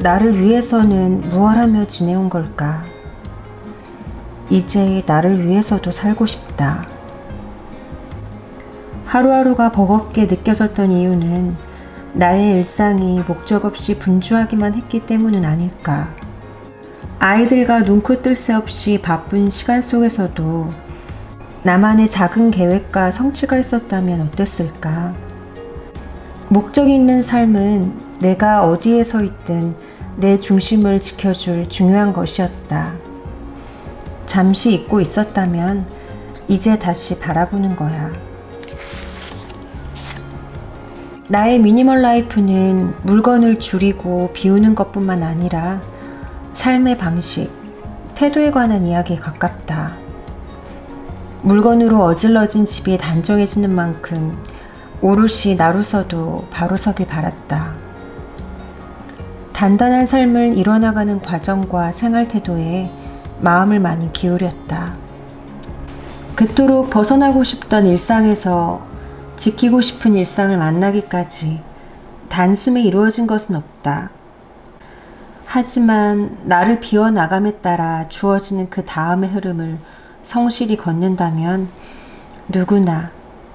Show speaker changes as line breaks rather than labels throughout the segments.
나를 위해서는 무얼 하며 지내온 걸까? 이제 나를 위해서도 살고 싶다. 하루하루가 버겁게 느껴졌던 이유는 나의 일상이 목적 없이 분주하기만 했기 때문은 아닐까? 아이들과 눈코 뜰 새 없이 바쁜 시간 속에서도 나만의 작은 계획과 성취가 있었다면 어땠을까? 목적 있는 삶은 내가 어디에 서 있든 내 중심을 지켜줄 중요한 것이었다. 잠시 잊고 있었다면 이제 다시 바라보는 거야. 나의 미니멀 라이프는 물건을 줄이고 비우는 것뿐만 아니라 삶의 방식, 태도에 관한 이야기에 가깝다. 물건으로 어질러진 집이 단정해지는 만큼 오롯이 나로서도 바로 서길 바랐다. 단단한 삶을 이뤄나가는 과정과 생활 태도에 마음을 많이 기울였다. 그토록 벗어나고 싶던 일상에서 지키고 싶은 일상을 만나기까지 단숨에 이루어진 것은 없다. 하지만 나를 비워나감에 따라 주어지는 그 다음의 흐름을 성실히 걷는다면 누구나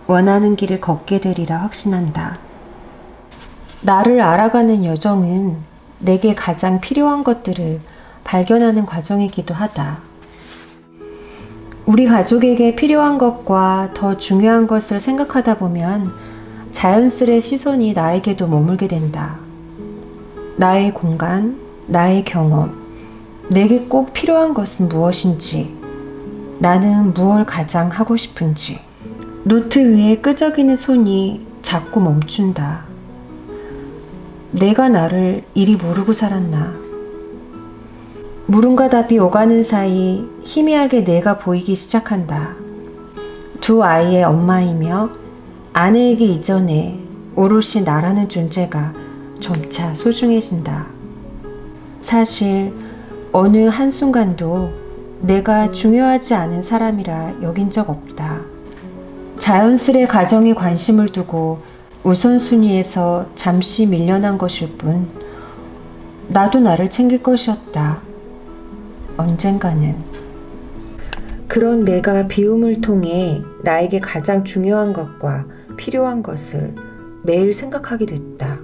원하는 길을 걷게 되리라 확신한다. 나를 알아가는 여정은 내게 가장 필요한 것들을 발견하는 과정이기도 하다. 우리 가족에게 필요한 것과 더 중요한 것을 생각하다 보면 자연스레 시선이 나에게도 머물게 된다. 나의 공간, 나의 경험, 내게 꼭 필요한 것은 무엇인지, 나는 무엇을 가장 하고 싶은지. 노트 위에 끄적이는 손이 자꾸 멈춘다. 내가 나를 이리 모르고 살았나. 물음과 답이 오가는 사이 희미하게 내가 보이기 시작한다. 두 아이의 엄마이며 아내이기 이전에 오롯이 나라는 존재가 점차 소중해진다. 사실 어느 한순간도 내가 중요하지 않은 사람이라 여긴 적 없다. 자연스레 가정에 관심을 두고 우선순위에서 잠시 밀려난 것일 뿐 나도 나를 챙길 것이었다. 언젠가는. 그런 내가 비움을 통해 나에게 가장 중요한 것과 필요한 것을 매일 생각하게 됐다.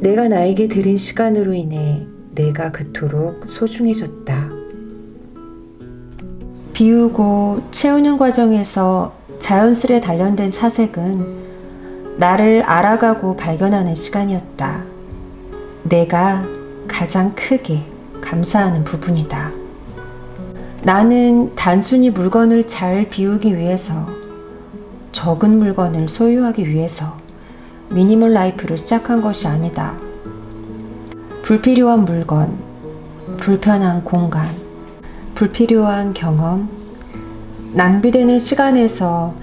내가 나에게 들인 시간으로 인해 내가 그토록 소중해졌다. 비우고 채우는 과정에서 자연스레 단련된 사색은 나를 알아가고 발견하는 시간이었다. 내가 가장 크게 감사하는 부분이다. 나는 단순히 물건을 잘 비우기 위해서, 적은 물건을 소유하기 위해서 미니멀 라이프를 시작한 것이 아니다. 불필요한 물건, 불편한 공간, 불필요한 경험, 낭비되는 시간에서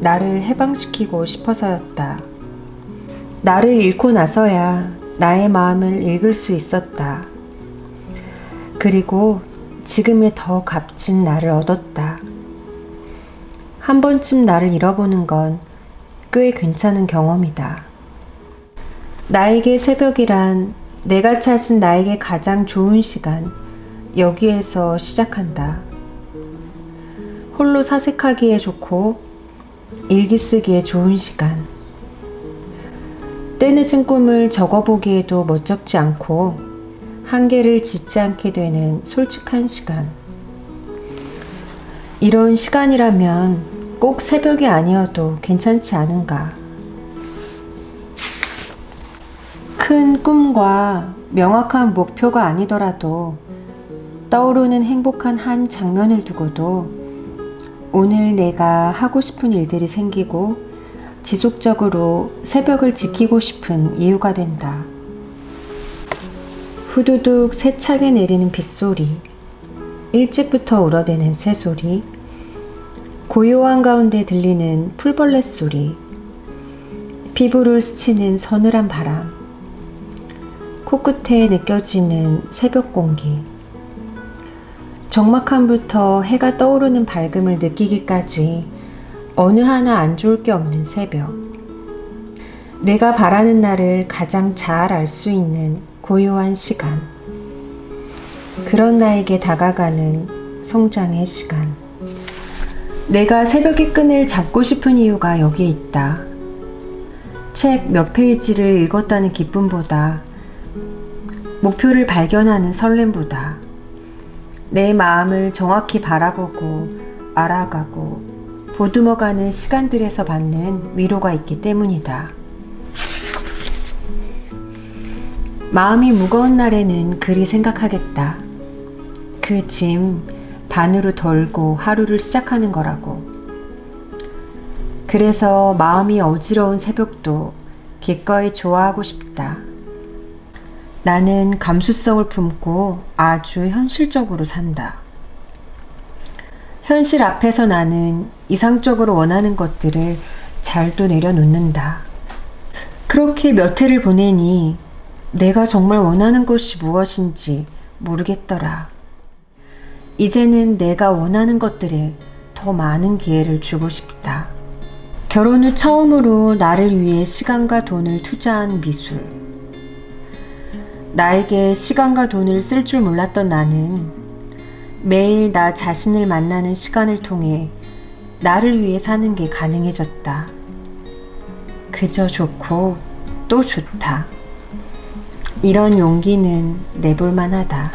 나를 해방시키고 싶어서였다. 나를 잃고 나서야 나의 마음을 읽을 수 있었다. 그리고 지금의 더 값진 나를 얻었다. 한 번쯤 나를 잃어보는 건 꽤 괜찮은 경험이다. 나에게 새벽이란 내가 찾은 나에게 가장 좋은 시간, 여기에서 시작한다. 홀로 사색하기에 좋고 일기 쓰기에 좋은 시간. 때늦은 꿈을 적어보기에도 멋쩍지 않고 한계를 짓지 않게 되는 솔직한 시간. 이런 시간이라면 꼭 새벽이 아니어도 괜찮지 않은가. 큰 꿈과 명확한 목표가 아니더라도 떠오르는 행복한 한 장면을 두고도 오늘 내가 하고 싶은 일들이 생기고 지속적으로 새벽을 지키고 싶은 이유가 된다. 후두둑 세차게 내리는 빗소리, 일찍부터 울어대는 새소리, 고요한 가운데 들리는 풀벌레 소리, 피부를 스치는 서늘한 바람, 코끝에 느껴지는 새벽 공기, 적막함부터 해가 떠오르는 밝음을 느끼기까지 어느 하나 안 좋을 게 없는 새벽. 내가 바라는 나를 가장 잘 알 수 있는 고요한 시간. 그런 나에게 다가가는 성장의 시간. 내가 새벽의 끈을 잡고 싶은 이유가 여기에 있다. 책 몇 페이지를 읽었다는 기쁨보다, 목표를 발견하는 설렘보다, 내 마음을 정확히 바라보고 알아가고 보듬어가는 시간들에서 받는 위로가 있기 때문이다. 마음이 무거운 날에는 그리 생각하겠다. 그 짐 반으로 덜고 하루를 시작하는 거라고. 그래서 마음이 어지러운 새벽도 기꺼이 좋아하고 싶다. 나는 감수성을 품고 아주 현실적으로 산다. 현실 앞에서 나는 이상적으로 원하는 것들을 잘도 내려놓는다. 그렇게 몇 해를 보내니 내가 정말 원하는 것이 무엇인지 모르겠더라. 이제는 내가 원하는 것들에 더 많은 기회를 주고 싶다. 결혼 후 처음으로 나를 위해 시간과 돈을 투자한 미술. 나에게 시간과 돈을 쓸 줄 몰랐던 나는 매일 나 자신을 만나는 시간을 통해 나를 위해 사는 게 가능해졌다. 그저 좋고 또 좋다. 이런 용기는 내볼만 하다.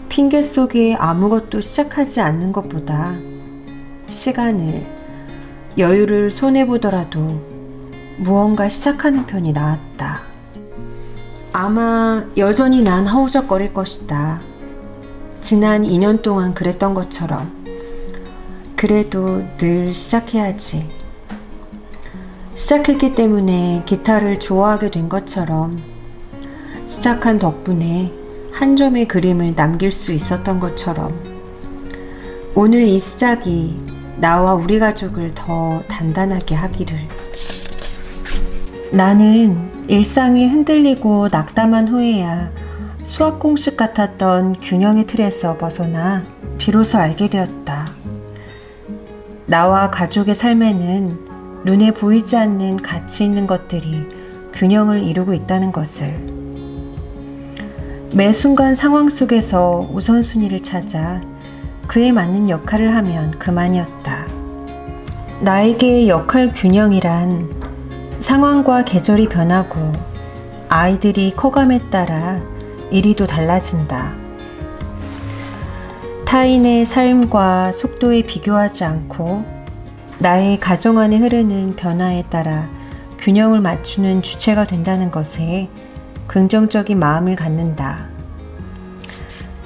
핑계 속에 아무것도 시작하지 않는 것보다 시간을, 여유를 손해보더라도 무언가 시작하는 편이 나았다. 아마 여전히 난 허우적거릴 것이다. 지난 2년 동안 그랬던 것처럼. 그래도 늘 시작해야지. 시작했기 때문에 기타를 좋아하게 된 것처럼, 시작한 덕분에 한 점의 그림을 남길 수 있었던 것처럼, 오늘 이 시작이 나와 우리 가족을 더 단단하게 하기를. 나는 일상이 흔들리고 낙담한 후에야 수학 공식 같았던 균형의 틀에서 벗어나 비로소 알게 되었다. 나와 가족의 삶에는 눈에 보이지 않는 가치 있는 것들이 균형을 이루고 있다는 것을. 매 순간 상황 속에서 우선순위를 찾아 그에 맞는 역할을 하면 그만이었다. 나에게 역할 균형이란 상황과 계절이 변하고 아이들이 커감에 따라 이리도 달라진다. 타인의 삶과 속도에 비교하지 않고 나의 가정 안에 흐르는 변화에 따라 균형을 맞추는 주체가 된다는 것에 긍정적인 마음을 갖는다.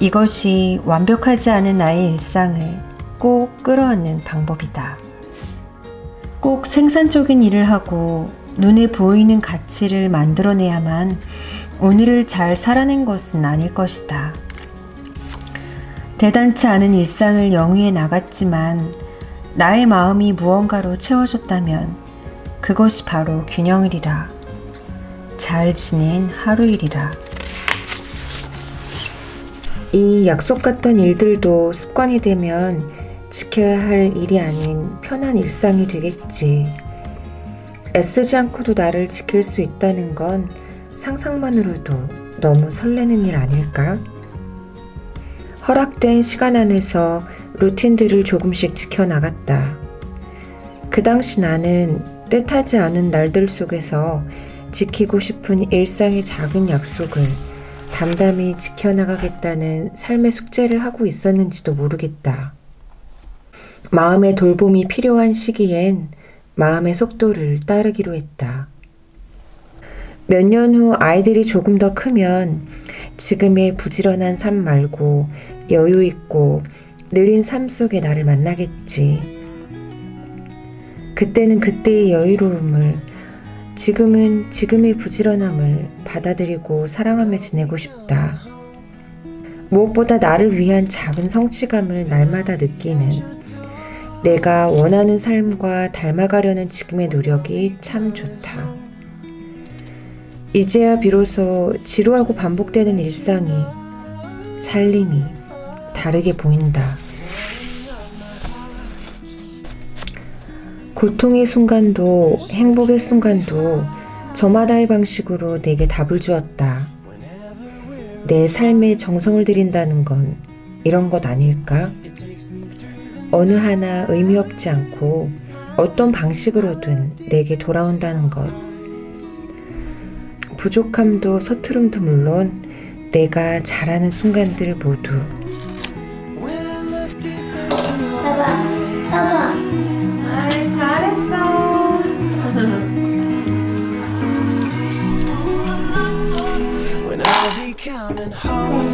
이것이 완벽하지 않은 나의 일상을 꼭 끌어안는 방법이다. 꼭 생산적인 일을 하고 눈에 보이는 가치를 만들어내야만 오늘을 잘 살아낸 것은 아닐 것이다. 대단치 않은 일상을 영위해 나갔지만 나의 마음이 무언가로 채워졌다면 그것이 바로 균형이리라. 잘 지낸 하루이리라. 이 약속 같던 일들도 습관이 되면 지켜야 할 일이 아닌 편한 일상이 되겠지. 애쓰지 않고도 나를 지킬 수 있다는 건 상상만으로도 너무 설레는 일 아닐까? 허락된 시간 안에서 루틴들을 조금씩 지켜나갔다. 그 당시 나는 뜻하지 않은 날들 속에서 지키고 싶은 일상의 작은 약속을 담담히 지켜나가겠다는 삶의 숙제를 하고 있었는지도 모르겠다. 마음의 돌봄이 필요한 시기엔 마음의 속도를 따르기로 했다. 몇 년 후 아이들이 조금 더 크면 지금의 부지런한 삶 말고 여유 있고 느린 삶 속에 나를 만나겠지. 그때는 그때의 여유로움을, 지금은 지금의 부지런함을 받아들이고 사랑하며 지내고 싶다. 무엇보다 나를 위한 작은 성취감을 날마다 느끼는, 내가 원하는 삶과 닮아가려는 지금의 노력이 참 좋다. 이제야 비로소 지루하고 반복되는 일상이, 살림이 다르게 보인다. 고통의 순간도 행복의 순간도 저마다의 방식으로 내게 답을 주었다. 내 삶에 정성을 들인다는 건 이런 것 아닐까? 어느 하나 의미 없지 않고 어떤 방식으로든 내게 돌아온다는 것. 부족함도 서투름도 물론 내가 잘하는 순간들 모두.
봐봐.
아이, 잘했어.
When I'll be coming home.